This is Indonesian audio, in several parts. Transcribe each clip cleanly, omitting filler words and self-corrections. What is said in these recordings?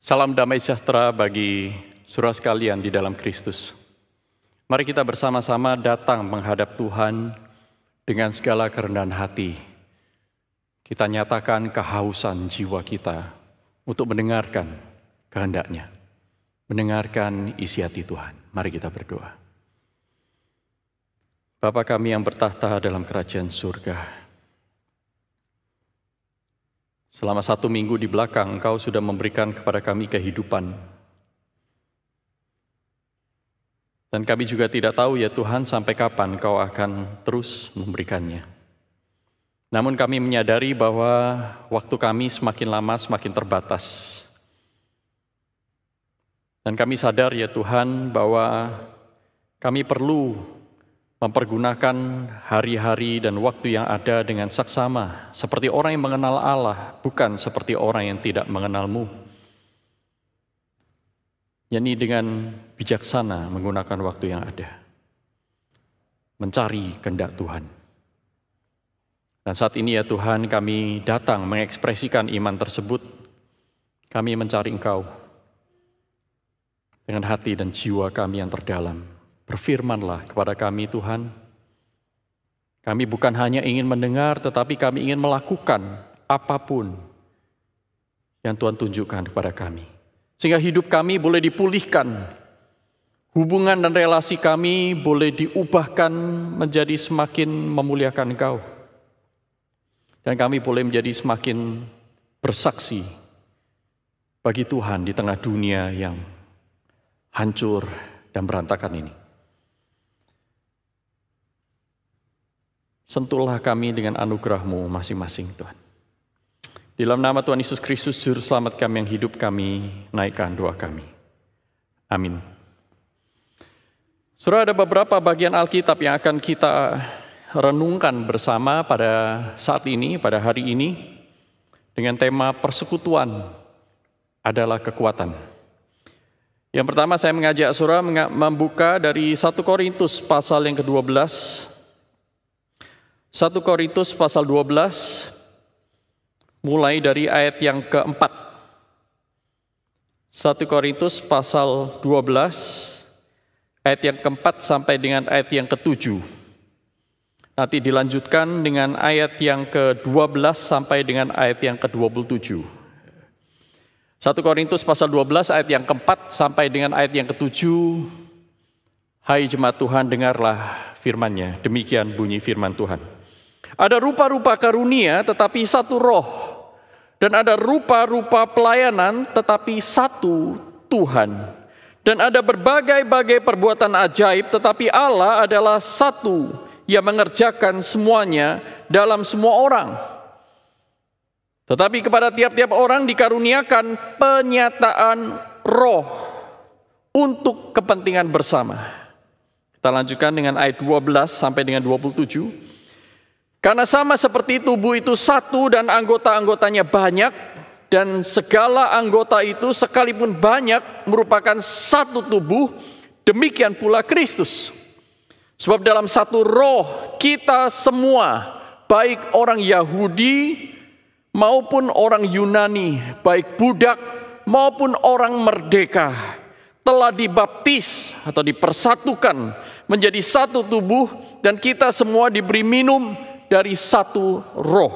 Salam damai sejahtera bagi saudara sekalian di dalam Kristus. Mari kita bersama-sama datang menghadap Tuhan dengan segala kerendahan hati. Kita nyatakan kehausan jiwa kita untuk mendengarkan kehendak-Nya, mendengarkan isi hati Tuhan. Mari kita berdoa. Bapa kami yang bertahta dalam kerajaan surga, selama 1 minggu di belakang, Engkau sudah memberikan kepada kami kehidupan. Dan kami juga tidak tahu ya Tuhan sampai kapan Engkau akan terus memberikannya. Namun kami menyadari bahwa waktu kami semakin lama semakin terbatas. Dan kami sadar ya Tuhan bahwa kami perlu mempergunakan hari-hari dan waktu yang ada dengan saksama, seperti orang yang mengenal Allah, bukan seperti orang yang tidak mengenal-Mu. yakni dengan bijaksana menggunakan waktu yang ada, mencari kehendak Tuhan. Dan saat ini ya Tuhan, kami datang mengekspresikan iman tersebut. Kami mencari Engkau dengan hati dan jiwa kami yang terdalam. Berfirmanlah kepada kami Tuhan. Kami bukan hanya ingin mendengar, tetapi kami ingin melakukan apapun yang Tuhan tunjukkan kepada kami. Sehingga hidup kami boleh dipulihkan. Hubungan dan relasi kami boleh diubahkan menjadi semakin memuliakan Engkau. Dan kami boleh menjadi semakin bersaksi bagi Tuhan di tengah dunia yang hancur dan berantakan ini. Sentuhlah kami dengan anugerah-Mu masing-masing Tuhan. Di dalam nama Tuhan Yesus Kristus, Juru Selamat kami yang hidup, kami naikkan doa kami. Amin. Saudara, ada beberapa bagian Alkitab yang akan kita renungkan bersama pada saat ini, pada hari ini, dengan tema persekutuan adalah kekuatan. Yang pertama saya mengajak saudara membuka dari 1 Korintus pasal yang ke-12. 1 Korintus pasal 12, mulai dari ayat yang ke-4. 1 Korintus pasal 12, ayat yang ke-4 sampai dengan ayat yang ke-7. Nanti dilanjutkan dengan ayat yang ke-12 sampai dengan ayat yang ke-27. 1 Korintus pasal 12 ayat yang ke-4 sampai dengan ayat yang ke-7. Hai jemaat Tuhan, dengarlah firman-Nya. Demikian bunyi firman Tuhan. Ada rupa-rupa karunia tetapi satu roh. Dan ada rupa-rupa pelayanan tetapi satu Tuhan. Dan ada berbagai-bagai perbuatan ajaib tetapi Allah adalah satu yang mengerjakan semuanya dalam semua orang. Tetapi kepada tiap-tiap orang dikaruniakan penyataan roh untuk kepentingan bersama. Kita lanjutkan dengan ayat 12 sampai dengan 27. Karena sama seperti tubuh itu satu dan anggota-anggotanya banyak, dan segala anggota itu sekalipun banyak merupakan satu tubuh, demikian pula Kristus. Sebab dalam satu roh kita semua, baik orang Yahudi maupun orang Yunani, baik budak maupun orang merdeka, telah dibaptis atau dipersatukan menjadi satu tubuh, dan kita semua diberi minum dari satu roh.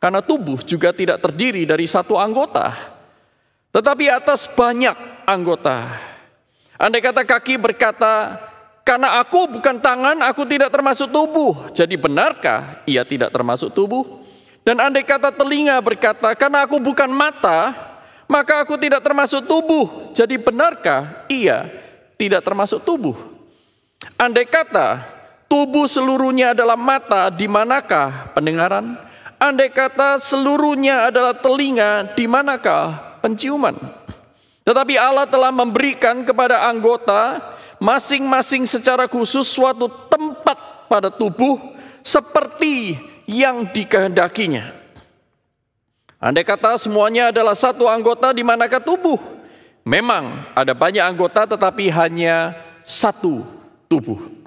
Karena tubuh juga tidak terdiri dari satu anggota, tetapi atas banyak anggota. Andai kata kaki berkata, karena aku bukan tangan, aku tidak termasuk tubuh, jadi benarkah ia tidak termasuk tubuh? Dan andai kata telinga berkata, karena aku bukan mata, maka aku tidak termasuk tubuh, jadi benarkah ia tidak termasuk tubuh? Andai kata tubuh seluruhnya adalah mata, di manakah pendengaran? Andai kata seluruhnya adalah telinga, di manakah penciuman? Tetapi Allah telah memberikan kepada anggota masing-masing secara khusus suatu tempat pada tubuh seperti yang dikehendakinya. Andai kata semuanya adalah satu anggota, di manakah tubuh? Memang ada banyak anggota tetapi hanya satu tubuh.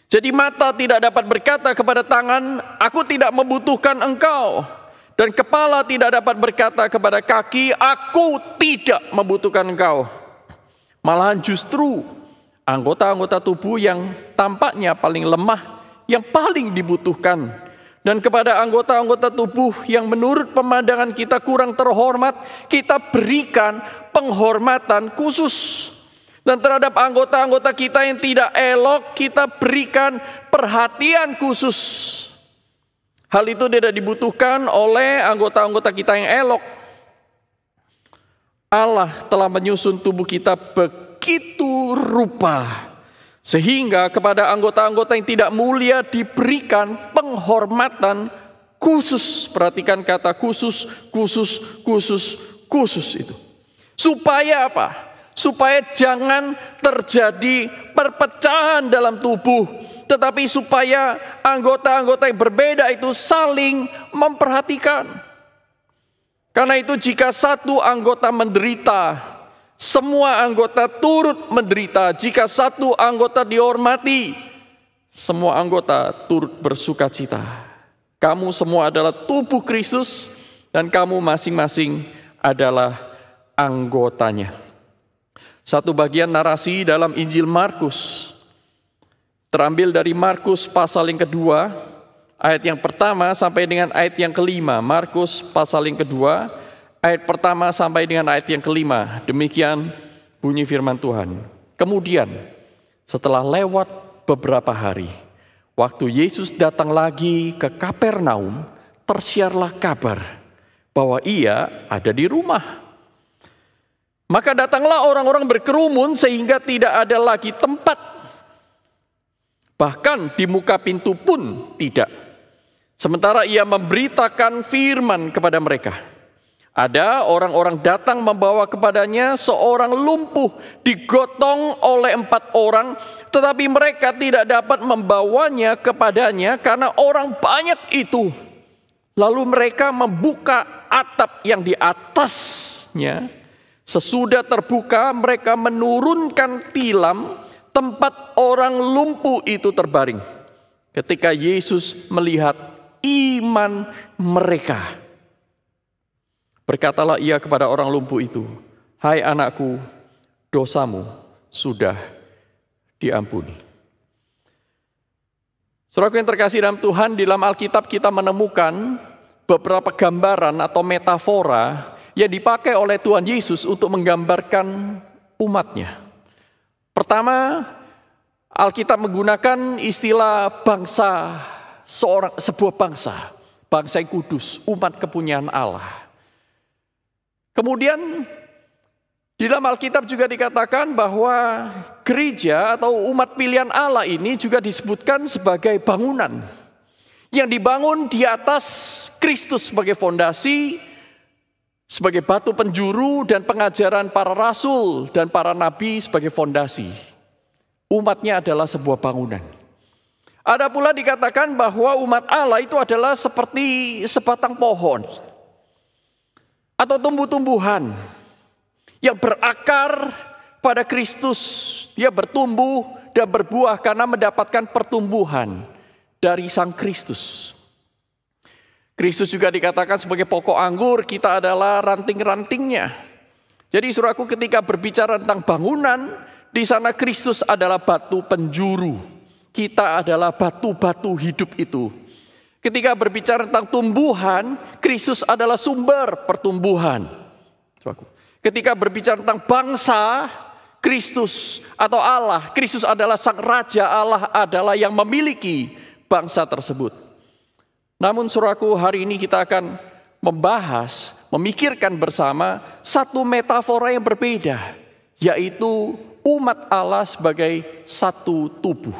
Jadi mata tidak dapat berkata kepada tangan, aku tidak membutuhkan engkau. Dan kepala tidak dapat berkata kepada kaki, "Aku tidak membutuhkan engkau." Malahan justru anggota-anggota tubuh yang tampaknya paling lemah, yang paling dibutuhkan. Dan kepada anggota-anggota tubuh yang menurut pemandangan kita kurang terhormat, kita berikan penghormatan khusus. Dan terhadap anggota-anggota kita yang tidak elok, kita berikan perhatian khusus. Hal itu tidak dibutuhkan oleh anggota-anggota kita yang elok. Allah telah menyusun tubuh kita begitu rupa, sehingga kepada anggota-anggota yang tidak mulia diberikan penghormatan khusus. Perhatikan kata khusus, khusus, khusus, khusus itu. Supaya apa? Supaya jangan terjadi perpecahan dalam tubuh, tetapi supaya anggota-anggota yang berbeda itu saling memperhatikan. Karena itu jika satu anggota menderita, semua anggota turut menderita. Jika satu anggota dihormati, semua anggota turut bersukacita. Kamu semua adalah tubuh Kristus dan kamu masing-masing adalah anggotanya. Satu bagian narasi dalam Injil Markus terambil dari Markus pasal yang kedua, ayat yang pertama sampai dengan ayat yang kelima. Markus pasal yang kedua, ayat pertama sampai dengan ayat yang kelima. Demikian bunyi firman Tuhan. Kemudian setelah lewat beberapa hari, waktu Yesus datang lagi ke Kapernaum, tersiarlah kabar bahwa ia ada di rumah. Maka datanglah orang-orang berkerumun sehingga tidak ada lagi tempat. Bahkan di muka pintu pun tidak. Sementara ia memberitakan firman kepada mereka. Ada orang-orang datang membawa kepadanya seorang lumpuh digotong oleh 4 orang. Tetapi mereka tidak dapat membawanya kepadanya karena orang banyak itu. Lalu mereka membuka atap yang di atasnya. Sesudah terbuka, mereka menurunkan tilam tempat orang lumpuh itu terbaring. Ketika Yesus melihat iman mereka, berkatalah ia kepada orang lumpuh itu, "Hai anakku, dosamu sudah diampuni." Saudaraku yang terkasih dalam Tuhan, di dalam Alkitab kita menemukan beberapa gambaran atau metafora yang dipakai oleh Tuhan Yesus untuk menggambarkan umatnya. Pertama, Alkitab menggunakan istilah bangsa, sebuah bangsa yang kudus, umat kepunyaan Allah. Kemudian di dalam Alkitab juga dikatakan bahwa gereja atau umat pilihan Allah ini juga disebutkan sebagai bangunan yang dibangun di atas Kristus sebagai fondasi, sebagai batu penjuru, dan pengajaran para rasul dan para nabi sebagai fondasi. Umatnya adalah sebuah bangunan. Ada pula dikatakan bahwa umat Allah itu adalah seperti sebatang pohon atau tumbuh-tumbuhan yang berakar pada Kristus. Dia bertumbuh dan berbuah karena mendapatkan pertumbuhan dari Sang Kristus. Kristus juga dikatakan sebagai pokok anggur, kita adalah ranting-rantingnya. Jadi saudaraku, ketika berbicara tentang bangunan, di sana Kristus adalah batu penjuru. Kita adalah batu-batu hidup itu. Ketika berbicara tentang tumbuhan, Kristus adalah sumber pertumbuhan. Saudaraku, ketika berbicara tentang bangsa, Kristus atau Allah, Kristus adalah sang raja, Allah adalah yang memiliki bangsa tersebut. Namun saudaraku, hari ini kita akan membahas, memikirkan bersama satu metafora yang berbeda, yaitu umat Allah sebagai satu tubuh,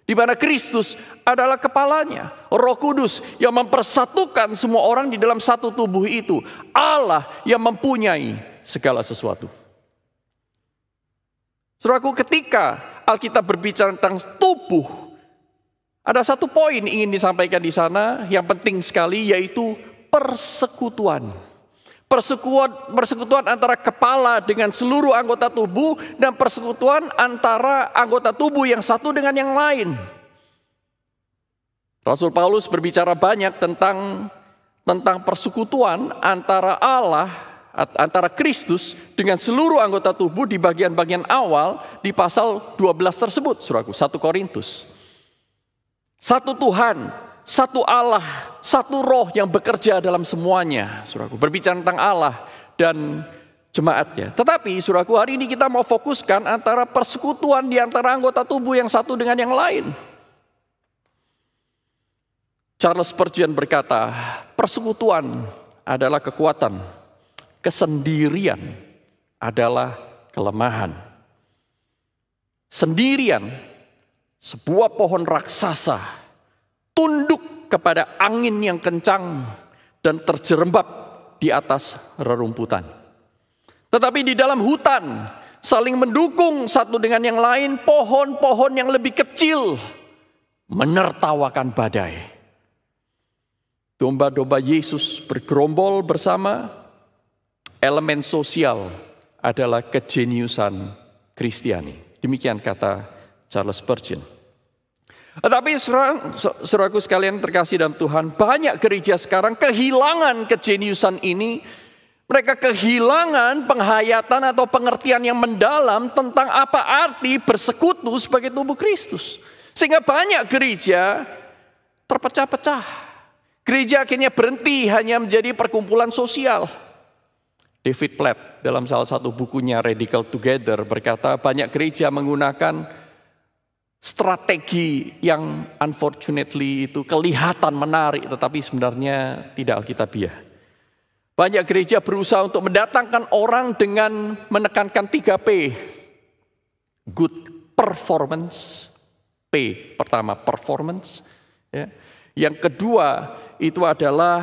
di mana Kristus adalah kepalanya, Roh Kudus yang mempersatukan semua orang di dalam satu tubuh itu, Allah yang mempunyai segala sesuatu. Saudaraku, ketika Alkitab berbicara tentang tubuh, ada satu poin ingin disampaikan di sana yang penting sekali, yaitu persekutuan. Persekutuan antara kepala dengan seluruh anggota tubuh dan persekutuan antara anggota tubuh yang satu dengan yang lain. Rasul Paulus berbicara banyak tentang tentang persekutuan antara Allah, antara Kristus dengan seluruh anggota tubuh di bagian-bagian awal di pasal 12 tersebut, saudaraku, 1 Korintus. Satu Tuhan, satu Allah, satu roh yang bekerja dalam semuanya, saudaraku. Berbicara tentang Allah dan jemaatnya. Tetapi, saudaraku, hari ini kita mau fokuskan antara persekutuan di antara anggota tubuh yang satu dengan yang lain. Charles Spurgeon berkata, persekutuan adalah kekuatan, kesendirian adalah kelemahan. Sendirian, sebuah pohon raksasa, tunduk kepada angin yang kencang dan terjerembab di atas rerumputan. Tetapi di dalam hutan, saling mendukung satu dengan yang lain, pohon-pohon yang lebih kecil menertawakan badai. Domba-domba Yesus bergerombol bersama. Elemen sosial adalah kejeniusan Kristiani. Demikian kata Charles Spurgeon. Tetapi saudaraku sekalian terkasih dalam Tuhan, banyak gereja sekarang kehilangan kejeniusan ini. Mereka kehilangan penghayatan atau pengertian yang mendalam tentang apa arti bersekutu sebagai tubuh Kristus. Sehingga banyak gereja terpecah-pecah. Gereja akhirnya berhenti hanya menjadi perkumpulan sosial. David Platt dalam salah satu bukunya Radical Together berkata banyak gereja menggunakan strategi yang unfortunately itu kelihatan menarik tetapi sebenarnya tidak alkitabiah. Banyak gereja berusaha untuk mendatangkan orang dengan menekankan 3P. Good performance. P pertama performance. Ya. Yang kedua itu adalah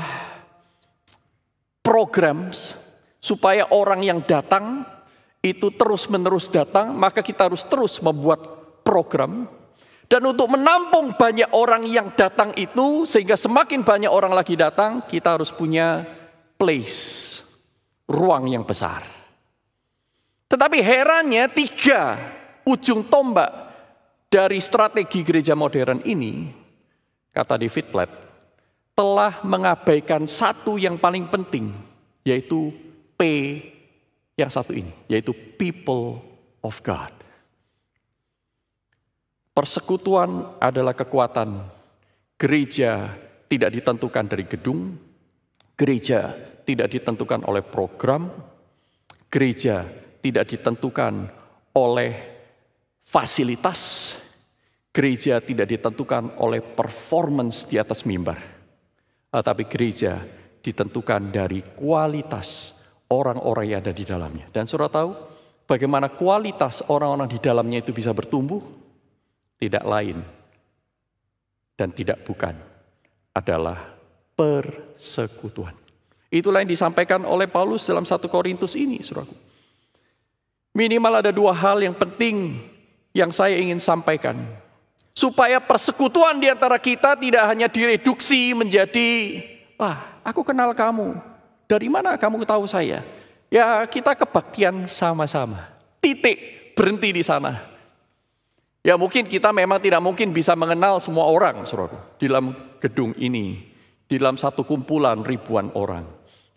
programs supaya orang yang datang itu terus-menerus datang, maka kita harus terus membuat program. Dan untuk menampung banyak orang yang datang itu, sehingga semakin banyak orang lagi datang, kita harus punya place, ruang yang besar. Tetapi herannya 3 ujung tombak dari strategi gereja modern ini, kata David Platt, telah mengabaikan satu yang paling penting, yaitu P yang satu ini, yaitu people of God. Persekutuan adalah kekuatan. Gereja tidak ditentukan dari gedung, gereja tidak ditentukan oleh program, gereja tidak ditentukan oleh fasilitas, gereja tidak ditentukan oleh performance di atas mimbar. Tetapi gereja ditentukan dari kualitas orang-orang yang ada di dalamnya. Dan saudara tahu bagaimana kualitas orang-orang di dalamnya itu bisa bertumbuh? Tidak lain dan tidak bukan adalah persekutuan. Itulah yang disampaikan oleh Paulus dalam 1 Korintus ini, saudaraku. Minimal ada 2 hal yang penting yang saya ingin sampaikan. Supaya persekutuan di antara kita tidak hanya direduksi menjadi, aku kenal kamu. Dari mana kamu tahu saya? Ya kita kebaktian sama-sama. Titik, berhenti di sana. Ya mungkin kita memang tidak mungkin bisa mengenal semua orang, saudaraku, di dalam gedung ini, di dalam satu kumpulan ribuan orang.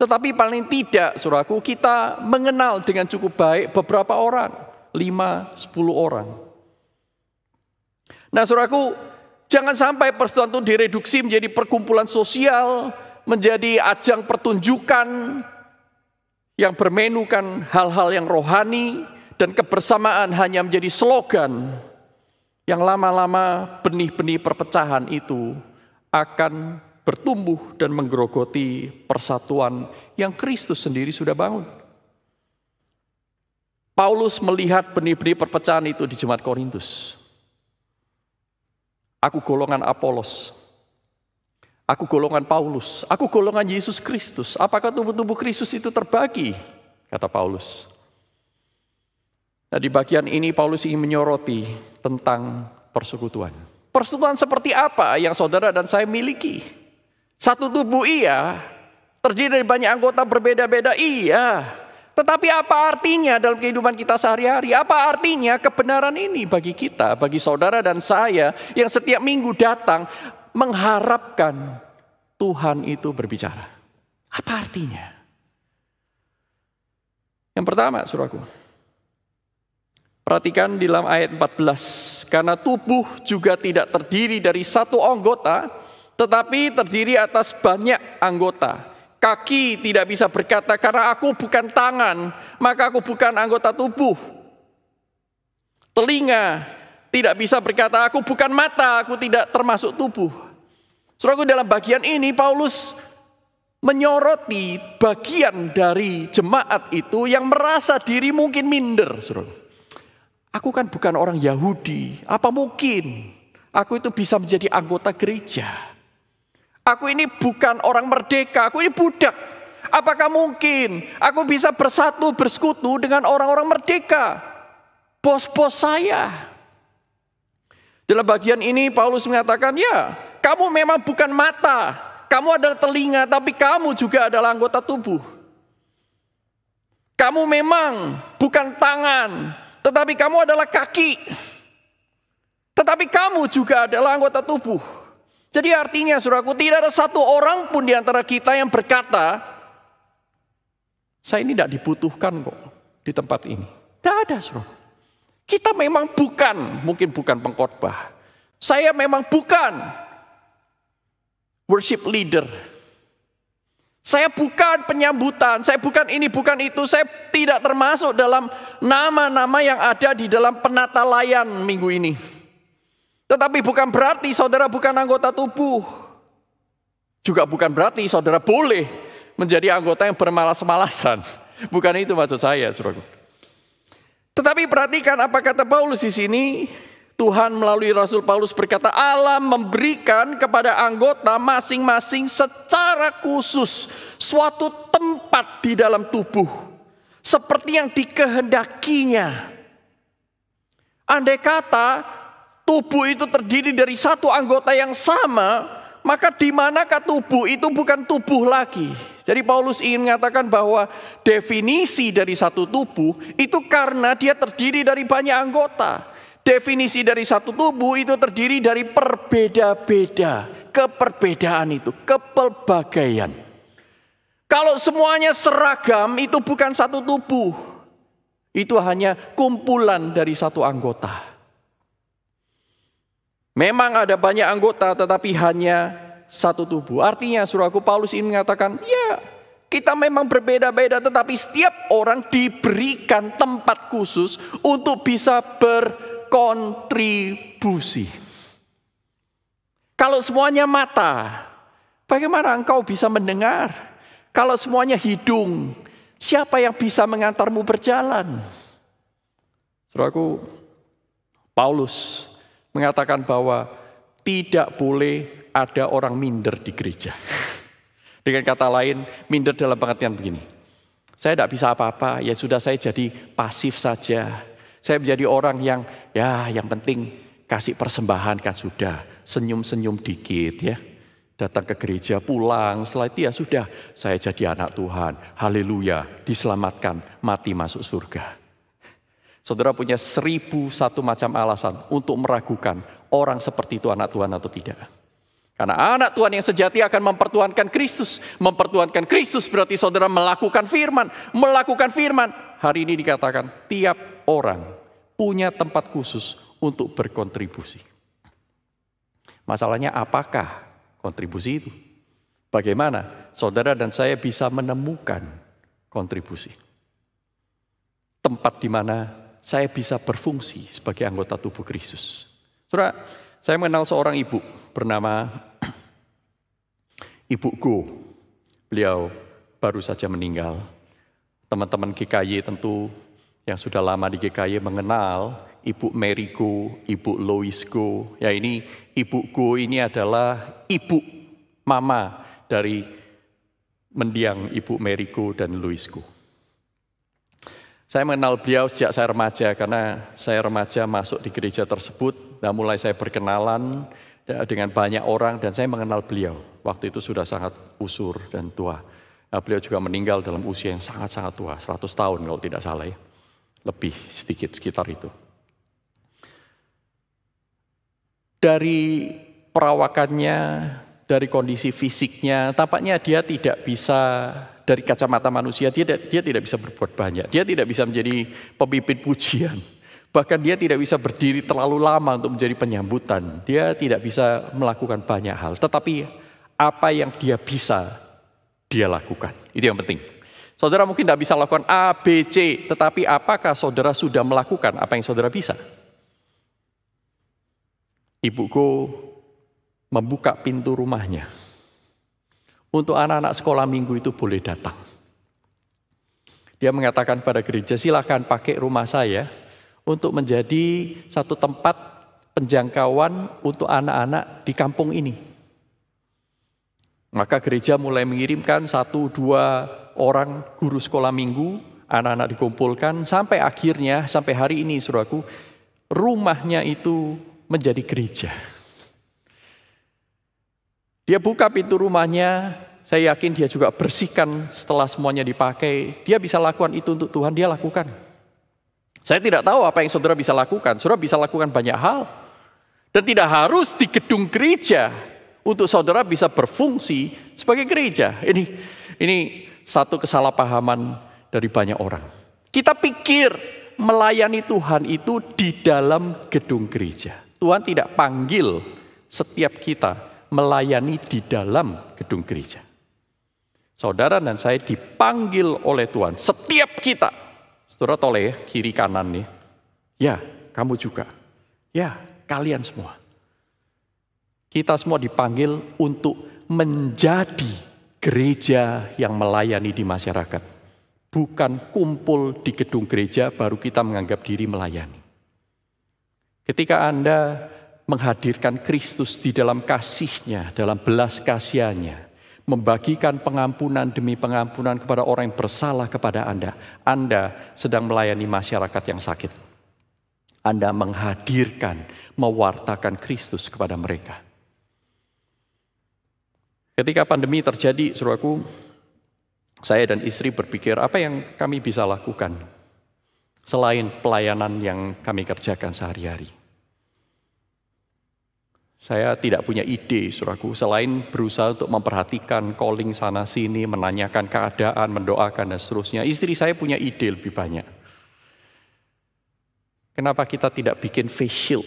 Tetapi paling tidak, saudaraku, kita mengenal dengan cukup baik beberapa orang, 5-10 orang. Nah, saudaraku, jangan sampai persekutuan itu direduksi menjadi perkumpulan sosial, menjadi ajang pertunjukan yang bermenukan hal-hal yang rohani, dan kebersamaan hanya menjadi slogan yang lama-lama benih-benih perpecahan itu akan bertumbuh dan menggerogoti persatuan yang Kristus sendiri sudah bangun. Paulus melihat benih-benih perpecahan itu di jemaat Korintus. Aku golongan Apolos, aku golongan Paulus, aku golongan Yesus Kristus. Apakah tubuh-tubuh Kristus itu terbagi? Kata Paulus. Nah, di bagian ini Paulus ingin menyoroti tentang persekutuan. Persekutuan seperti apa yang saudara dan saya miliki? Satu tubuh iya, terdiri dari banyak anggota berbeda-beda iya. Tetapi apa artinya dalam kehidupan kita sehari-hari? Apa artinya kebenaran ini bagi kita, bagi saudara dan saya yang setiap minggu datang mengharapkan Tuhan itu berbicara? Apa artinya? Yang pertama, saudaraku, perhatikan di dalam ayat 14. Karena tubuh juga tidak terdiri dari satu anggota, tetapi terdiri atas banyak anggota. Kaki tidak bisa berkata, karena aku bukan tangan, maka aku bukan anggota tubuh. Telinga tidak bisa berkata, aku bukan mata, aku tidak termasuk tubuh. Saudaraku, dalam bagian ini Paulus menyoroti bagian dari jemaat itu yang merasa diri mungkin minder. Saudara. Aku kan bukan orang Yahudi, apa mungkin aku itu bisa menjadi anggota gereja? Aku ini bukan orang merdeka, aku ini budak. Apakah mungkin aku bisa bersatu, bersekutu dengan orang-orang merdeka? Bos-bos saya. Dalam bagian ini Paulus mengatakan, ya, kamu memang bukan mata, kamu adalah telinga, tapi kamu juga adalah anggota tubuh. Kamu memang bukan tangan, tetapi kamu adalah kaki. Tetapi kamu juga adalah anggota tubuh. Jadi artinya, saudaraku, tidak ada satu orang pun di antara kita yang berkata, saya ini tidak dibutuhkan kok di tempat ini. Tidak ada, saudaraku. Kita memang mungkin bukan pengkhotbah. Saya memang bukan worship leader. Saya bukan penyambutan, saya bukan ini, bukan itu. Saya tidak termasuk dalam nama-nama yang ada di dalam penata layan minggu ini. Tetapi bukan berarti saudara bukan anggota tubuh. Juga bukan berarti saudara boleh menjadi anggota yang bermalas-malasan. Bukan itu maksud saya, saudara. Tetapi perhatikan apa kata Paulus di sini. Tuhan melalui Rasul Paulus berkata, Allah memberikan kepada anggota masing-masing secara khusus suatu tempat di dalam tubuh, seperti yang dikehendakinya. Andai kata tubuh itu terdiri dari satu anggota yang sama, maka di manakah tubuh itu bukan tubuh lagi. Jadi Paulus ingin mengatakan bahwa definisi dari satu tubuh itu karena dia terdiri dari banyak anggota. Definisi dari satu tubuh itu terdiri dari perbeda-beda, keperbedaan itu, kepelbagaian. Kalau semuanya seragam itu bukan satu tubuh. Itu hanya kumpulan dari satu anggota. Memang ada banyak anggota tetapi hanya satu tubuh. Artinya saudaraku, Paulus ini mengatakan, ya kita memang berbeda-beda tetapi setiap orang diberikan tempat khusus untuk bisa berkontribusi. Kalau semuanya mata, bagaimana engkau bisa mendengar? Kalau semuanya hidung, siapa yang bisa mengantarmu berjalan? Saudaraku, Paulus mengatakan bahwa tidak boleh ada orang minder di gereja. Dengan kata lain, minder dalam pengertian begini. Saya tidak bisa apa-apa, ya sudah saya jadi pasif saja. Saya menjadi orang yang penting kasih persembahan kan sudah. Senyum-senyum dikit ya. Datang ke gereja, pulang, setelah itu ya sudah. Saya jadi anak Tuhan, haleluya, diselamatkan, mati masuk surga. Saudara punya 1001 macam alasan untuk meragukan orang seperti itu anak Tuhan atau tidak. Karena anak Tuhan yang sejati akan mempertuhankan Kristus. Mempertuhankan Kristus berarti saudara melakukan firman. Melakukan firman. Hari ini dikatakan tiap orang punya tempat khusus untuk berkontribusi. Masalahnya apakah kontribusi itu? Bagaimana saudara dan saya bisa menemukan kontribusi? Tempat di mana saya bisa berfungsi sebagai anggota tubuh Kristus. Saudara, saya mengenal seorang ibu bernama Ibu Go. Beliau baru saja meninggal. Teman-teman GKY tentu yang sudah lama di GKY mengenal Ibu Mary Go, Ibu Lois Go. Ya ini Ibu Go ini adalah ibu mama dari mendiang Ibu Mary Go dan Lois Go. Saya mengenal beliau sejak saya remaja, karena saya remaja masuk di gereja tersebut, dan mulai saya berkenalan dengan banyak orang, dan saya mengenal beliau. Waktu itu sudah sangat usur dan tua. Nah, beliau juga meninggal dalam usia yang sangat-sangat tua, 100 tahun kalau tidak salah ya. Lebih sedikit sekitar itu. Dari perawakannya, dari kondisi fisiknya, tampaknya dia tidak bisa, dari kacamata manusia, dia tidak bisa berbuat banyak. Dia tidak bisa menjadi pemimpin pujian. Bahkan dia tidak bisa berdiri terlalu lama untuk menjadi penyambutan. Dia tidak bisa melakukan banyak hal. Tetapi apa yang dia bisa, dia lakukan. Itu yang penting. Saudara mungkin tidak bisa lakukan A, B, C. Tetapi apakah saudara sudah melakukan apa yang saudara bisa? Ibuku membuka pintu rumahnya. Untuk anak-anak sekolah minggu itu boleh datang. Dia mengatakan pada gereja, silakan pakai rumah saya untuk menjadi satu tempat penjangkauan untuk anak-anak di kampung ini. Maka gereja mulai mengirimkan 1-2 orang guru sekolah minggu, anak-anak dikumpulkan, sampai akhirnya, sampai hari ini saudaraku, rumahnya itu menjadi gereja. Dia buka pintu rumahnya, saya yakin dia juga bersihkan setelah semuanya dipakai. Dia bisa lakukan itu untuk Tuhan, dia lakukan. Saya tidak tahu apa yang saudara bisa lakukan. Saudara bisa lakukan banyak hal. Dan tidak harus di gedung gereja untuk saudara bisa berfungsi sebagai gereja. Ini satu kesalahpahaman dari banyak orang. Kita pikir melayani Tuhan itu di dalam gedung gereja. Tuhan tidak panggil setiap kita melayani di dalam gedung gereja. Saudara dan saya dipanggil oleh Tuhan. Setiap kita. Saudara toleh kiri kanan nih. Ya, kamu juga. Ya, kalian semua. Kita semua dipanggil untuk menjadi gereja yang melayani di masyarakat. Bukan kumpul di gedung gereja baru kita menganggap diri melayani. Ketika Anda menghadirkan Kristus di dalam kasih-Nya, dalam belas kasihan-Nya, membagikan pengampunan demi pengampunan kepada orang yang bersalah kepada Anda sedang melayani masyarakat yang sakit. Anda menghadirkan, mewartakan Kristus kepada mereka. Ketika pandemi terjadi, saudaraku, saya dan istri berpikir apa yang kami bisa lakukan selain pelayanan yang kami kerjakan sehari-hari. Saya tidak punya ide, saudaraku, selain berusaha untuk memperhatikan calling sana sini, menanyakan keadaan, mendoakan dan seterusnya. Istri saya punya ide lebih banyak. Kenapa kita tidak bikin face shield?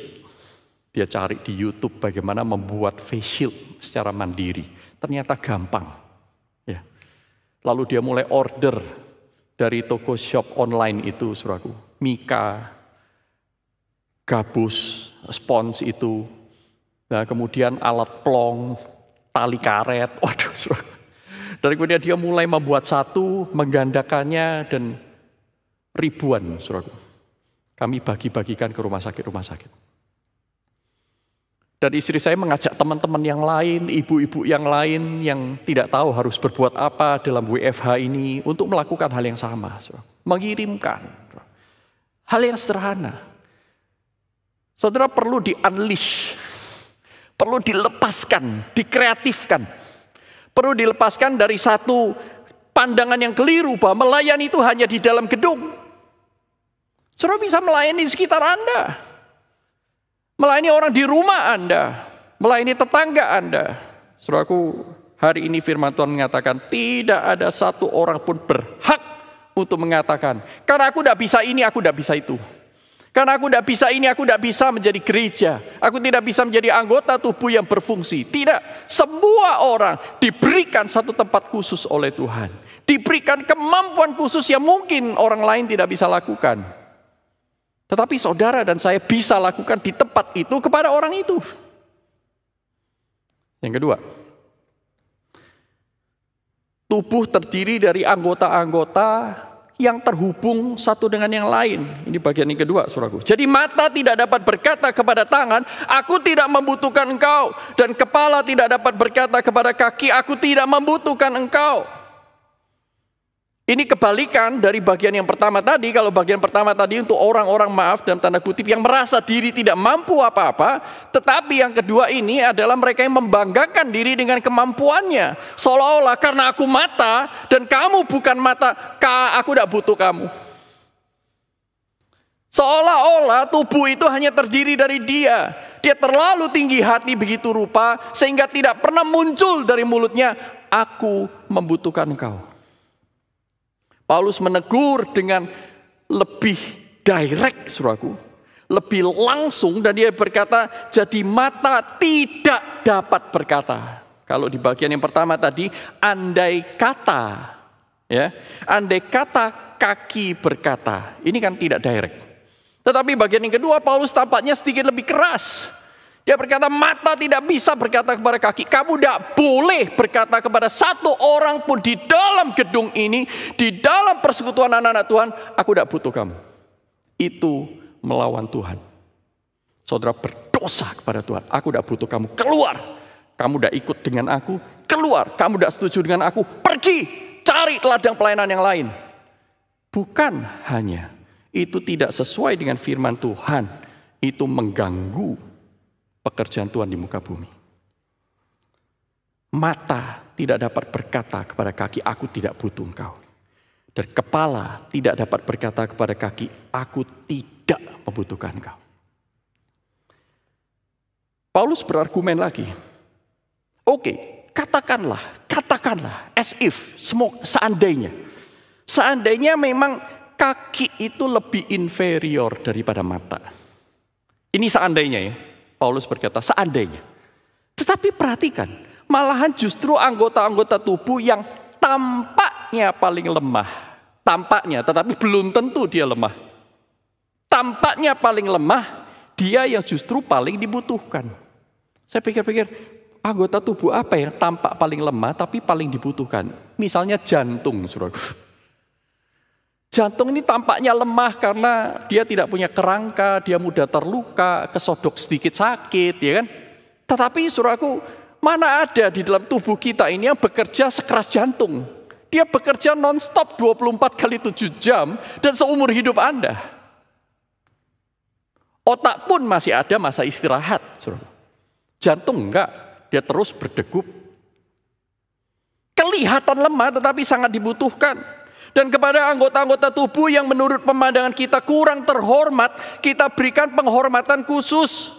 Dia cari di YouTube bagaimana membuat face shield secara mandiri. Ternyata gampang. Ya. Lalu dia mulai order dari toko shop online itu, saudaraku. Mika, gabus, spons itu. Nah, kemudian alat plong, tali karet, waduh, saudara. Dan kemudian dia mulai membuat satu, menggandakannya, dan ribuan, saudara. Kami bagi-bagikan ke rumah sakit. Dan istri saya mengajak teman-teman yang lain, ibu-ibu yang lain yang tidak tahu harus berbuat apa dalam WFH ini untuk melakukan hal yang sama, saudara. Mengirimkan hal yang sederhana. Saudara perlu di-unleash. Perlu dilepaskan, dikreatifkan. Perlu dilepaskan dari satu pandangan yang keliru bahwa melayani itu hanya di dalam gedung. Saudara bisa melayani di sekitar Anda. Melayani orang di rumah Anda. Melayani tetangga Anda. Saudaraku, hari ini firman Tuhan mengatakan tidak ada satu orang pun berhak untuk mengatakan, karena aku tidak bisa ini, aku tidak bisa itu. Karena aku tidak bisa ini, aku tidak bisa menjadi gereja. Aku tidak bisa menjadi anggota tubuh yang berfungsi. Tidak, semua orang diberikan satu tempat khusus oleh Tuhan. Diberikan kemampuan khusus yang mungkin orang lain tidak bisa lakukan. Tetapi saudara dan saya bisa lakukan di tempat itu kepada orang itu. Yang kedua, tubuh terdiri dari anggota-anggota yang terhubung satu dengan yang lain. Ini bagian yang kedua, saudaraku. Jadi mata tidak dapat berkata kepada tangan, aku tidak membutuhkan engkau. Dan kepala tidak dapat berkata kepada kaki, aku tidak membutuhkan engkau. Ini kebalikan dari bagian yang pertama tadi. Kalau bagian pertama tadi untuk orang-orang, maaf dalam tanda kutip, yang merasa diri tidak mampu apa-apa. Tetapi yang kedua ini adalah mereka yang membanggakan diri dengan kemampuannya. Seolah-olah karena aku mata dan kamu bukan mata, aku tidak butuh kamu. Seolah-olah tubuh itu hanya terdiri dari dia. Dia terlalu tinggi hati begitu rupa sehingga tidak pernah muncul dari mulutnya, "Aku membutuhkan engkau." Paulus menegur dengan lebih direct, saudaraku, lebih langsung, dan dia berkata, jadi mata tidak dapat berkata. Kalau di bagian yang pertama tadi, andai kata, ya, andai kata kaki berkata, ini kan tidak direct. Tetapi bagian yang kedua, Paulus tampaknya sedikit lebih keras. Dia berkata, mata tidak bisa berkata kepada kaki, kamu tidak boleh berkata kepada satu orang pun di dalam gedung ini, di dalam persekutuan anak-anak Tuhan, aku tidak butuh kamu. Itu melawan Tuhan. Saudara berdosa kepada Tuhan, aku tidak butuh kamu, keluar. Kamu tidak ikut dengan aku, keluar. Kamu tidak setuju dengan aku, pergi, cari ladang pelayanan yang lain. Bukan hanya itu tidak sesuai dengan firman Tuhan, itu mengganggu pekerjaan Tuhan di muka bumi. Mata tidak dapat berkata kepada kaki, aku tidak butuh engkau. Dan kepala tidak dapat berkata kepada kaki, aku tidak membutuhkan engkau. Paulus berargumen lagi. Oke, katakanlah, as if, seandainya memang kaki itu lebih inferior daripada mata. Ini seandainya ya. Paulus berkata, seandainya. Tetapi perhatikan, malahan justru anggota-anggota tubuh yang tampaknya paling lemah. Tampaknya, tetapi belum tentu dia lemah. Tampaknya paling lemah, dia yang justru paling dibutuhkan. Saya pikir-pikir, anggota tubuh apa yang tampak paling lemah tapi paling dibutuhkan? Misalnya jantung, saudara. Jantung ini tampaknya lemah karena dia tidak punya kerangka, dia mudah terluka, kesodok sedikit sakit, ya kan? Tetapi saudaraku, mana ada di dalam tubuh kita ini yang bekerja sekeras jantung? Dia bekerja non-stop 24 kali 7 jam dan seumur hidup Anda. Otak pun masih ada masa istirahat, saudara. Jantung enggak, dia terus berdegup. Kelihatan lemah tetapi sangat dibutuhkan. Dan kepada anggota-anggota tubuh yang menurut pemandangan kita kurang terhormat, kita berikan penghormatan khusus.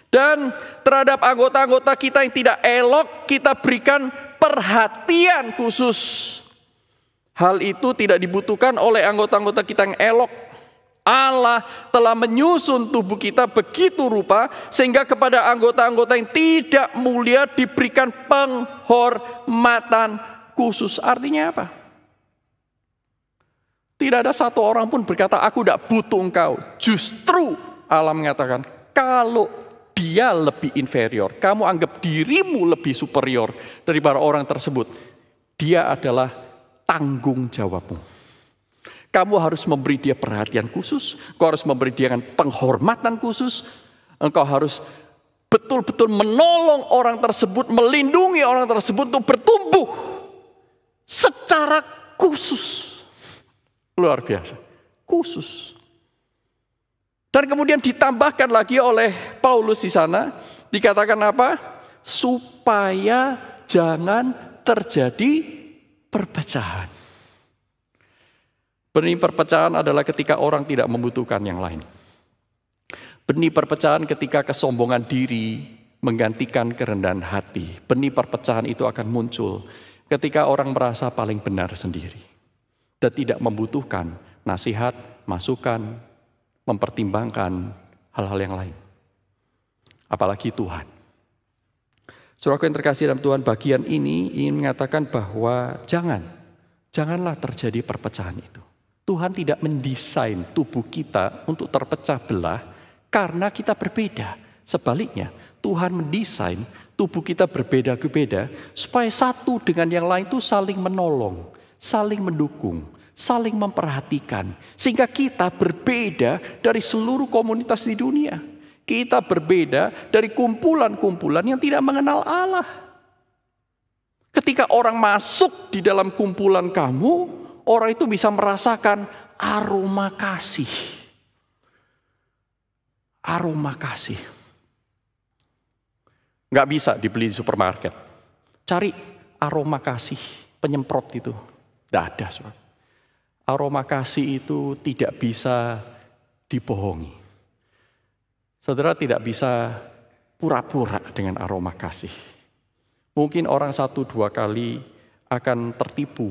Dan terhadap anggota-anggota kita yang tidak elok, kita berikan perhatian khusus. Hal itu tidak dibutuhkan oleh anggota-anggota kita yang elok. Allah telah menyusun tubuh kita begitu rupa, sehingga kepada anggota-anggota yang tidak mulia diberikan penghormatan khusus. Artinya apa? Tidak ada satu orang pun berkata, aku tidak butuh engkau. Justru Allah mengatakan, kalau dia lebih inferior, kamu anggap dirimu lebih superior daripada orang tersebut, dia adalah tanggung jawabmu. Kamu harus memberi dia perhatian khusus, kau harus memberi dia penghormatan khusus, engkau harus betul-betul menolong orang tersebut, melindungi orang tersebut untuk bertumbuh secara khusus. Luar biasa, khusus. Dan kemudian ditambahkan lagi oleh Paulus di sana, dikatakan apa? Supaya jangan terjadi perpecahan. Benih perpecahan adalah ketika orang tidak membutuhkan yang lain. Benih perpecahan ketika kesombongan diri menggantikan kerendahan hati. Benih perpecahan itu akan muncul ketika orang merasa paling benar sendiri dan tidak membutuhkan nasihat, masukan, mempertimbangkan hal-hal yang lain. Apalagi Tuhan. Saudaraku yang terkasih dalam Tuhan, bagian ini ingin mengatakan bahwa janganlah terjadi perpecahan itu. Tuhan tidak mendesain tubuh kita untuk terpecah belah karena kita berbeda. Sebaliknya, Tuhan mendesain tubuh kita berbeda-beda supaya satu dengan yang lain itu saling menolong, saling mendukung, saling memperhatikan. Sehingga kita berbeda dari seluruh komunitas di dunia. Kita berbeda dari kumpulan-kumpulan yang tidak mengenal Allah. Ketika orang masuk di dalam kumpulan kamu, orang itu bisa merasakan aroma kasih. Aroma kasih. Nggak bisa dibeli di supermarket. Cari aroma kasih, penyemprot itu. Tidak ada, saudara. Aroma kasih itu tidak bisa dibohongi. Saudara tidak bisa pura-pura dengan aroma kasih. Mungkin orang 1-2 kali akan tertipu.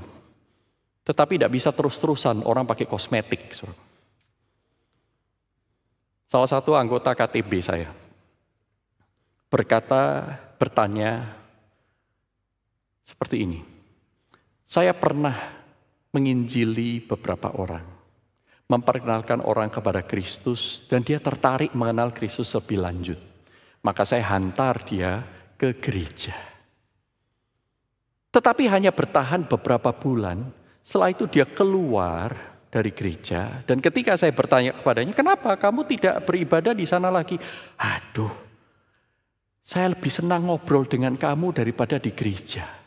Tetapi tidak bisa terus-terusan orang pakai kosmetik. Salah satu anggota KTB saya bertanya seperti ini. Saya pernah menginjili beberapa orang, memperkenalkan orang kepada Kristus, dan dia tertarik mengenal Kristus lebih lanjut. Maka saya hantar dia ke gereja. Tetapi hanya bertahan beberapa bulan, setelah itu dia keluar dari gereja, dan ketika saya bertanya kepadanya, kenapa kamu tidak beribadah di sana lagi? Aduh, saya lebih senang ngobrol dengan kamu daripada di gereja.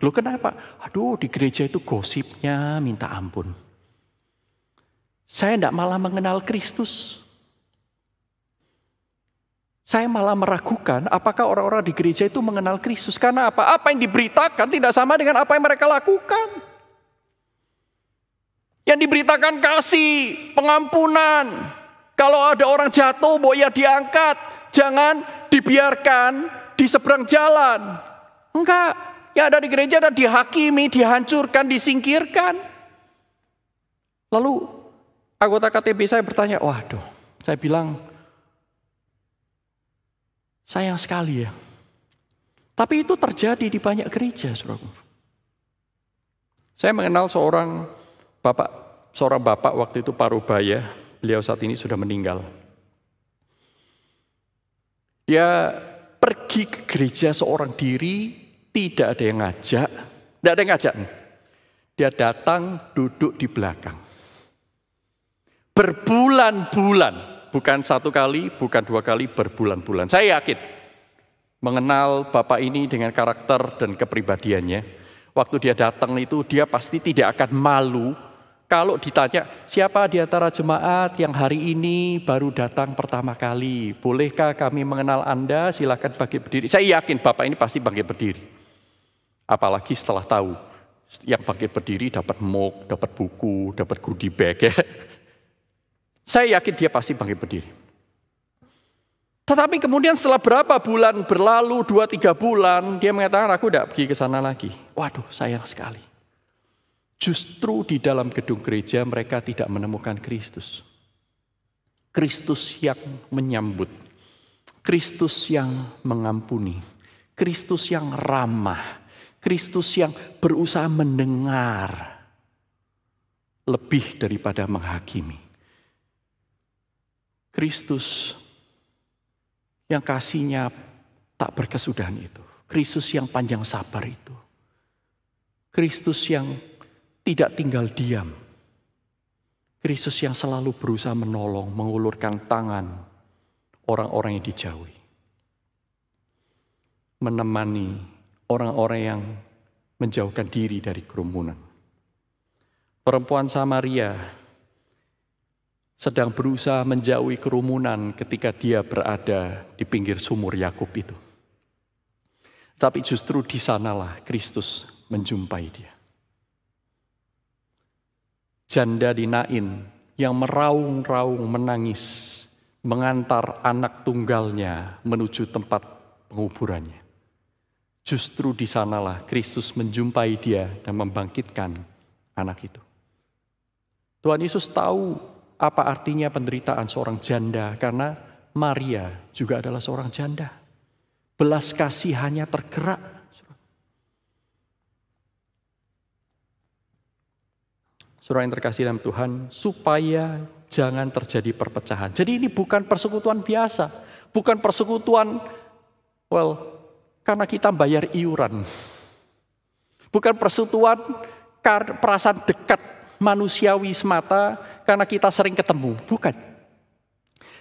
Loh kenapa? Aduh, di gereja itu gosipnya minta ampun. Saya tidak malah mengenal Kristus. Saya malah meragukan apakah orang-orang di gereja itu mengenal Kristus. Karena apa? Apa yang diberitakan tidak sama dengan apa yang mereka lakukan. Yang diberitakan kasih, pengampunan. Kalau ada orang jatuh, ya diangkat. Jangan dibiarkan di seberang jalan. Enggak. Yang ada di gereja ada dihakimi, dihancurkan, disingkirkan. Lalu anggota KTB saya bertanya, waduh, saya bilang, sayang sekali ya. Tapi itu terjadi di banyak gereja, saudaraku. Saya mengenal seorang bapak waktu itu parubaya, beliau saat ini sudah meninggal. Dia pergi ke gereja seorang diri, tidak ada yang ngajak, tidak ada yang ngajak. Dia datang duduk di belakang. Berbulan-bulan, bukan 1 kali, bukan 2 kali, berbulan-bulan. Saya yakin mengenal bapak ini dengan karakter dan kepribadiannya. Waktu dia datang itu dia pasti tidak akan malu kalau ditanya, siapa di antara jemaat yang hari ini baru datang pertama kali? Bolehkah kami mengenal Anda? Silakan bangkit berdiri. Saya yakin bapak ini pasti bangkit berdiri. Apalagi setelah tahu yang bangkit berdiri dapat mug, dapat buku, dapat goodie bag ya. Saya yakin dia pasti bangkit berdiri. Tetapi kemudian setelah berapa bulan berlalu, 2-3 bulan, dia mengatakan aku tidak pergi ke sana lagi. Waduh, sayang sekali. Justru di dalam gedung gereja mereka tidak menemukan Kristus. Kristus yang menyambut. Kristus yang mengampuni. Kristus yang ramah. Kristus yang berusaha mendengar lebih daripada menghakimi. Kristus yang kasihnya tak berkesudahan itu. Kristus yang panjang sabar itu. Kristus yang tidak tinggal diam. Kristus yang selalu berusaha menolong, mengulurkan tangan orang-orang yang dijauhi. Menemani orang-orang yang menjauhkan diri dari kerumunan. Perempuan Samaria sedang berusaha menjauhi kerumunan ketika dia berada di pinggir sumur Yakub itu. Tapi justru di sanalah Kristus menjumpai dia. Janda di Nain yang meraung-raung menangis mengantar anak tunggalnya menuju tempat penguburannya. Justru di sanalah Kristus menjumpai dia dan membangkitkan anak itu. Tuhan Yesus tahu apa artinya penderitaan seorang janda karena Maria juga adalah seorang janda. Belas kasihannya tergerak. Saudara yang terkasih dalam Tuhan, supaya jangan terjadi perpecahan. Jadi ini bukan persekutuan biasa, bukan persekutuan karena kita bayar iuran. Bukan persekutuan perasaan dekat manusiawi semata karena kita sering ketemu. Bukan.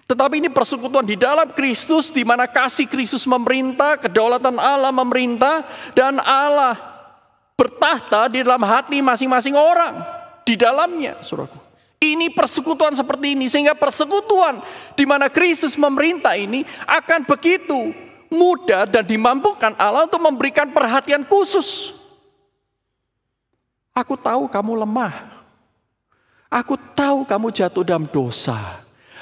Tetapi ini persekutuan di dalam Kristus di mana kasih Kristus memerintah, kedaulatan Allah memerintah, dan Allah bertahta di dalam hati masing-masing orang di dalamnya, saudaraku. Ini persekutuan seperti ini, sehingga persekutuan di mana Kristus memerintah ini akan begitu mudah dan dimampukan Allah untuk memberikan perhatian khusus. Aku tahu kamu lemah. Aku tahu kamu jatuh dalam dosa.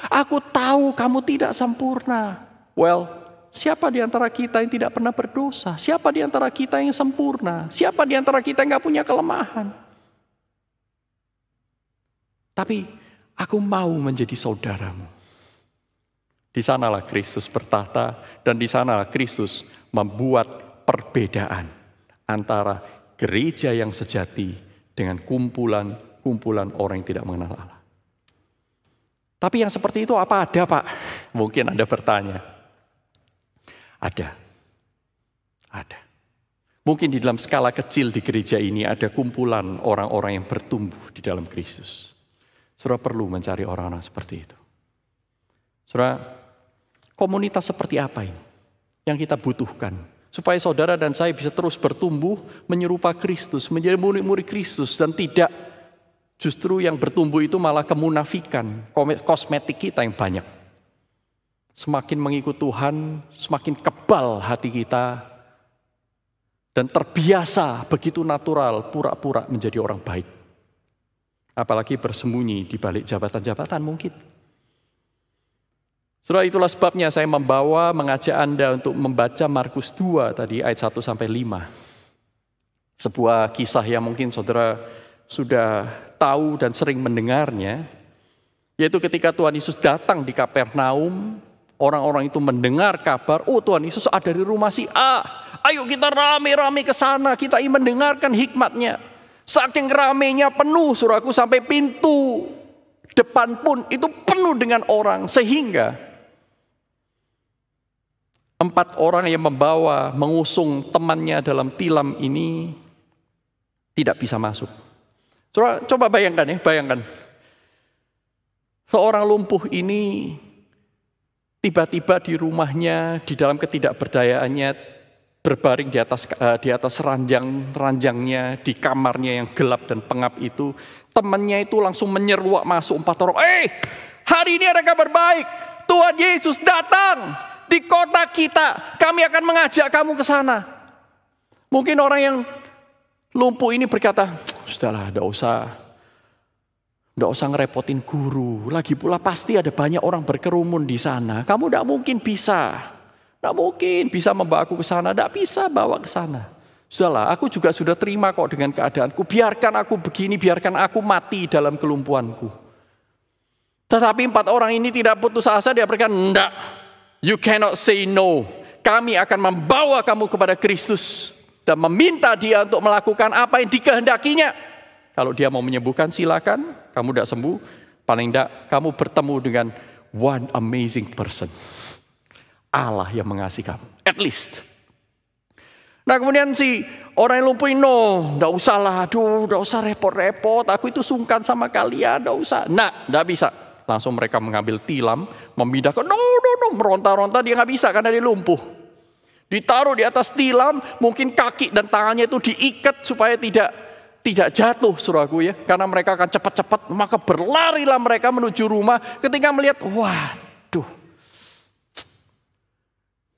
Aku tahu kamu tidak sempurna. Well, siapa di antara kita yang tidak pernah berdosa? Siapa di antara kita yang sempurna? Siapa di antara kita yang gak punya kelemahan? Tapi aku mau menjadi saudaramu. Di sanalah Kristus bertahta dan di sanalah Kristus membuat perbedaan antara gereja yang sejati dengan kumpulan orang yang tidak mengenal Allah. Tapi yang seperti itu apa ada, Pak? Mungkin Anda bertanya. Ada. Mungkin di dalam skala kecil di gereja ini ada kumpulan orang-orang yang bertumbuh di dalam Kristus. Saudara perlu mencari orang-orang seperti itu. Saudara, komunitas seperti apa ini yang kita butuhkan? Supaya saudara dan saya bisa terus bertumbuh menyerupai Kristus, menjadi murid-murid Kristus dan tidak justru yang bertumbuh itu malah kemunafikan, kosmetik kita yang banyak. Semakin mengikut Tuhan, semakin kebal hati kita. Dan terbiasa begitu natural, pura-pura menjadi orang baik. Apalagi bersembunyi di balik jabatan-jabatan mungkin. Saudara, itulah sebabnya saya mengajak Anda untuk membaca Markus 2 tadi ayat 1-5. Sebuah kisah yang mungkin saudara sudah tahu dan sering mendengarnya, yaitu ketika Tuhan Yesus datang di Kapernaum, orang-orang itu mendengar kabar, oh Tuhan Yesus ada di rumah si A, ayo kita rame-rame ke sana, kita ingin mendengarkan hikmatnya. Saking ramenya penuh, saudaraku, sampai pintu depan pun itu penuh dengan orang, sehingga 4 orang yang mengusung temannya dalam tilam ini tidak bisa masuk. Coba bayangkan. Seorang lumpuh ini tiba-tiba di rumahnya, di dalam ketidakberdayaannya, berbaring di atas ranjangnya, di kamarnya yang gelap dan pengap itu. Temannya itu langsung menyeruak masuk 4 orang. Hari ini ada kabar baik. Tuhan Yesus datang di kota kita. Kami akan mengajak kamu ke sana. Mungkin orang yang lumpuh ini berkata, sudahlah, tidak usah ngerepotin guru. Lagi pula pasti ada banyak orang berkerumun di sana. Kamu tidak mungkin bisa membawa aku ke sana. Tidak bisa bawa ke sana. Sudahlah, aku juga sudah terima kok dengan keadaanku. Biarkan aku begini, biarkan aku mati dalam kelumpuhanku. Tetapi 4 orang ini tidak putus asa. Dia berkata, enggak, you cannot say no. Kami akan membawa kamu kepada Kristus dan meminta dia untuk melakukan apa yang dikehendakinya. Kalau dia mau menyembuhkan silakan, kamu tidak sembuh, paling tidak kamu bertemu dengan one amazing person. Allah yang mengasihi kamu, at least. Nah kemudian si orang yang lumpuh ini, tidak usah lah, tidak usah repot-repot, aku itu sungkan sama kalian, tidak usah. Nah, tidak bisa. Langsung mereka mengambil tilam, memindahkan, meronta-ronta, dia nggak bisa karena dia lumpuh. Ditaruh di atas tilam, mungkin kaki dan tangannya itu diikat supaya tidak jatuh, saudaraku ya. Karena mereka akan cepat-cepat, maka berlarilah mereka menuju rumah. Ketika melihat, waduh,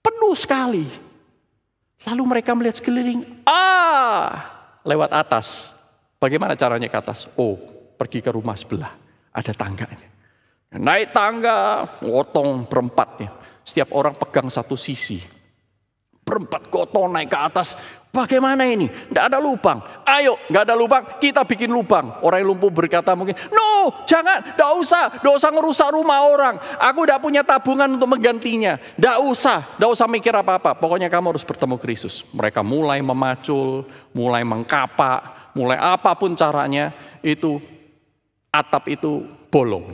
penuh sekali. Lalu mereka melihat sekeliling, lewat atas. Bagaimana caranya ke atas? Pergi ke rumah sebelah, ada tangganya. Naik tangga, gotong berempatnya. Setiap orang pegang satu sisi. Berempat gotong naik ke atas. Bagaimana ini? Tidak ada lubang. Ayo, nggak ada lubang, kita bikin lubang. Orang yang lumpuh berkata mungkin, no, jangan, tidak usah ngerusak rumah orang. Aku tidak punya tabungan untuk menggantinya. Tidak usah mikir apa-apa. Pokoknya kamu harus bertemu Kristus. Mereka mulai memacul, mulai mengkapak, mulai apapun caranya, itu atap itu bolong.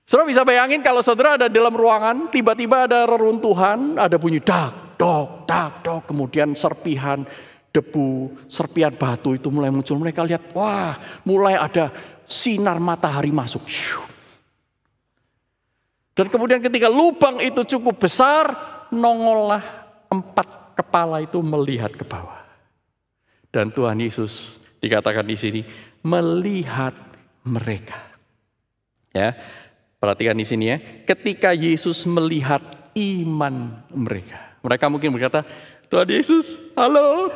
Saudara bisa bayangin kalau saudara ada dalam ruangan, tiba-tiba ada reruntuhan, ada bunyi dak, dok, kemudian serpihan debu, serpihan batu itu mulai muncul. Mereka lihat, wah, mulai ada sinar matahari masuk. Dan kemudian ketika lubang itu cukup besar, nongollah 4 kepala itu melihat ke bawah. Dan Tuhan Yesus dikatakan di sini melihat mereka. Ya. Perhatikan di sini ya, ketika Yesus melihat iman mereka. Mereka mungkin berkata, Tuhan Yesus, halo.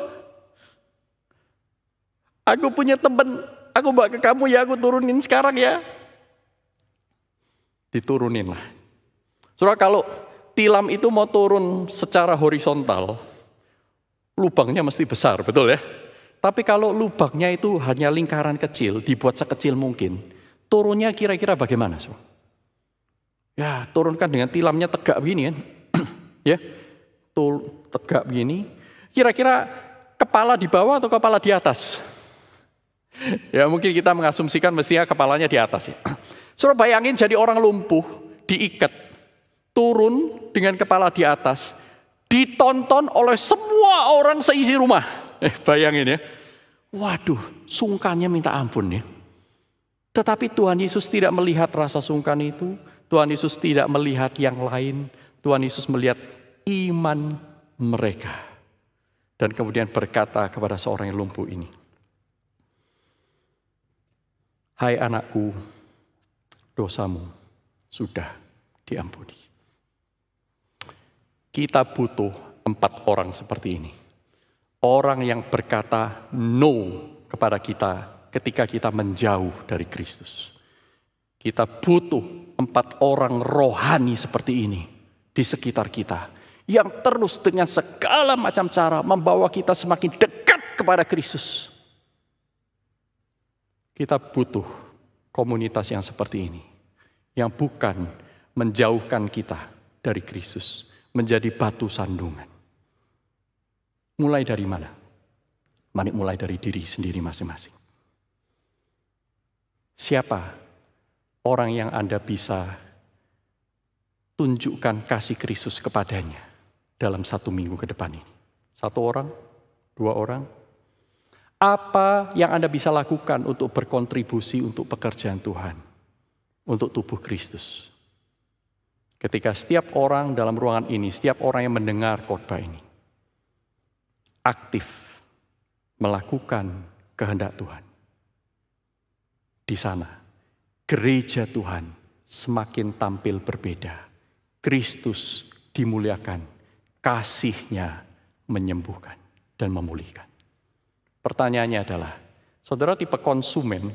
Aku punya teman, aku bawa ke kamu ya, aku turunin sekarang ya. Diturunin lah. Saudara, kalau tilam itu mau turun secara horizontal, lubangnya mesti besar, betul ya? Tapi kalau lubangnya itu hanya lingkaran kecil, dibuat sekecil mungkin, turunnya kira-kira bagaimana? Ya, turunkan dengan tilamnya tegak begini kan. Ya, tegak begini. Kira-kira kepala di bawah atau kepala di atas? Ya, mungkin kita mengasumsikan mestinya kepalanya di atas ya. Saudara bayangin jadi orang lumpuh, diikat, turun dengan kepala di atas, ditonton oleh semua orang seisi rumah. Bayangin ya. Waduh, sungkannya minta ampun ya. Tetapi Tuhan Yesus tidak melihat rasa sungkan itu. Tuhan Yesus tidak melihat yang lain. Tuhan Yesus melihat iman mereka. Dan kemudian berkata kepada seorang yang lumpuh ini, "Hai anakku, dosamu sudah diampuni." Kita butuh 4 orang seperti ini. Orang yang berkata no kepada kita ketika kita menjauh dari Kristus. Kita butuh 4 orang rohani seperti ini di sekitar kita. Yang terus dengan segala macam cara membawa kita semakin dekat kepada Kristus. Kita butuh komunitas yang seperti ini. Yang bukan menjauhkan kita dari Kristus. Menjadi batu sandungan. Mulai dari mana? Mari mulai dari diri sendiri masing-masing. Siapa orang yang Anda bisa tunjukkan kasih Kristus kepadanya dalam 1 minggu ke depan ini? 1 orang? 2 orang? Apa yang Anda bisa lakukan untuk berkontribusi untuk pekerjaan Tuhan? Untuk tubuh Kristus? Ketika setiap orang dalam ruangan ini, setiap orang yang mendengar khotbah ini, aktif melakukan kehendak Tuhan. Di sana, gereja Tuhan semakin tampil berbeda. Kristus dimuliakan, kasih-Nya menyembuhkan dan memulihkan. Pertanyaannya adalah, saudara tipe konsumen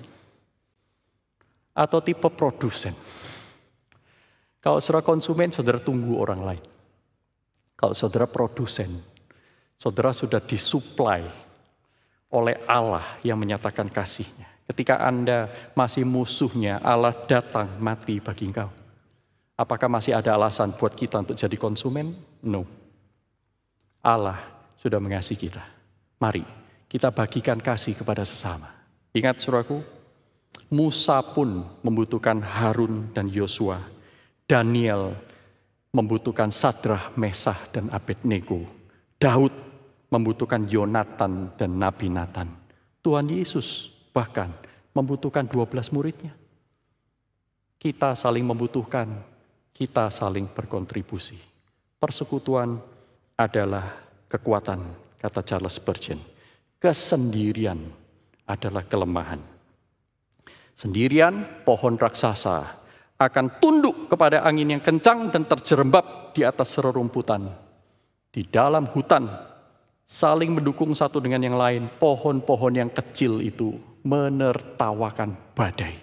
atau tipe produsen? Kalau saudara konsumen, saudara tunggu orang lain. Kalau saudara produsen, saudara sudah disuplai oleh Allah yang menyatakan kasih-Nya. Ketika Anda masih musuhnya, Allah datang mati bagi engkau. Apakah masih ada alasan buat kita untuk jadi konsumen? No. Allah sudah mengasihi kita. Mari kita bagikan kasih kepada sesama. Ingat saudaraku, Musa pun membutuhkan Harun dan Yosua. Daniel membutuhkan Sadrah, Mesah, dan Abednego. Daud membutuhkan Yonatan dan Nabi Nathan. Tuhan Yesus bahkan membutuhkan 12 muridnya. Kita saling membutuhkan, kita saling berkontribusi. Persekutuan adalah kekuatan, kata Charles Spurgeon. Kesendirian adalah kelemahan. Sendirian pohon raksasa akan tunduk kepada angin yang kencang dan terjerembab di atas rerumputan. Di dalam hutan, saling mendukung satu dengan yang lain, pohon-pohon yang kecil itu menertawakan badai.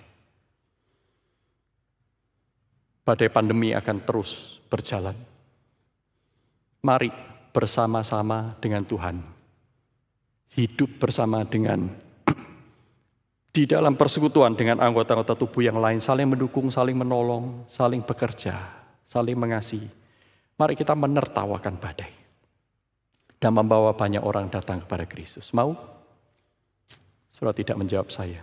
Badai pandemi akan terus berjalan. Mari bersama-sama dengan Tuhan, hidup bersama dengan di dalam persekutuan dengan anggota-anggota tubuh yang lain, saling mendukung, saling menolong, saling bekerja, saling mengasihi. Mari kita menertawakan badai dan membawa banyak orang datang kepada Kristus. Mau? Saudara tidak menjawab saya.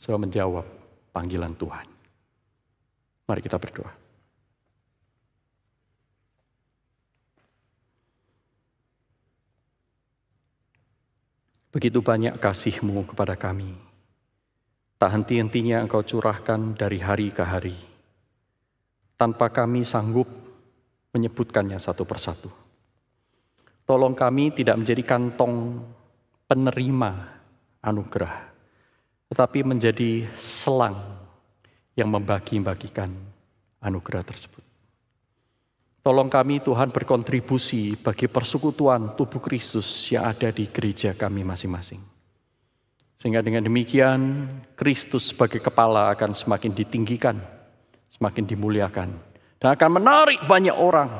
Saudara menjawab panggilan Tuhan. Mari kita berdoa. Begitu banyak kasih-Mu kepada kami. Tak henti-hentinya Engkau curahkan dari hari ke hari. Tanpa kami sanggup menyebutkannya satu persatu. Tolong kami tidak menjadi kantong penerima anugerah, tetapi menjadi selang yang membagi-bagikan anugerah tersebut. Tolong kami Tuhan berkontribusi bagi persekutuan tubuh Kristus yang ada di gereja kami masing-masing. Sehingga dengan demikian Kristus sebagai kepala akan semakin ditinggikan, semakin dimuliakan. Dan akan menarik banyak orang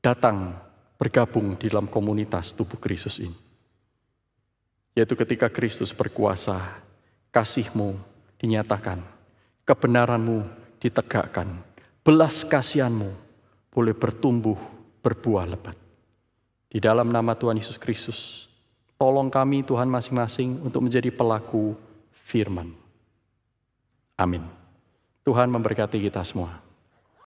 datang bergabung di dalam komunitas tubuh Kristus ini. Yaitu ketika Kristus berkuasa, kasih-Mu dinyatakan, kebenaran-Mu ditegakkan, belas kasihan-Mu boleh bertumbuh, berbuah lebat. Di dalam nama Tuhan Yesus Kristus, tolong kami Tuhan masing-masing untuk menjadi pelaku firman. Amin. Tuhan memberkati kita semua.